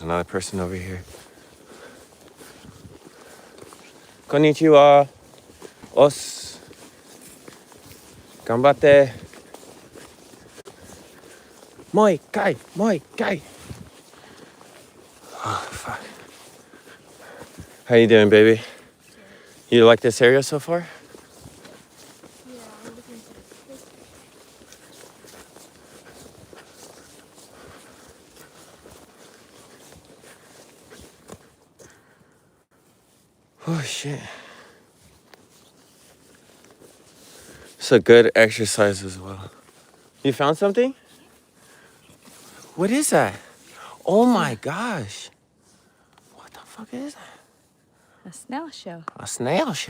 Another person over here. Konnichiwa. Os. Ganbatte. Moi kai. Moi kai. Oh, fuck. How you doing, baby? You like this area so far? Yeah, I'm looking for this. Oh, shit. It's a good exercise as well. You found something? What is that? Oh my gosh. What the fuck is that? A snail shell. A snail shell.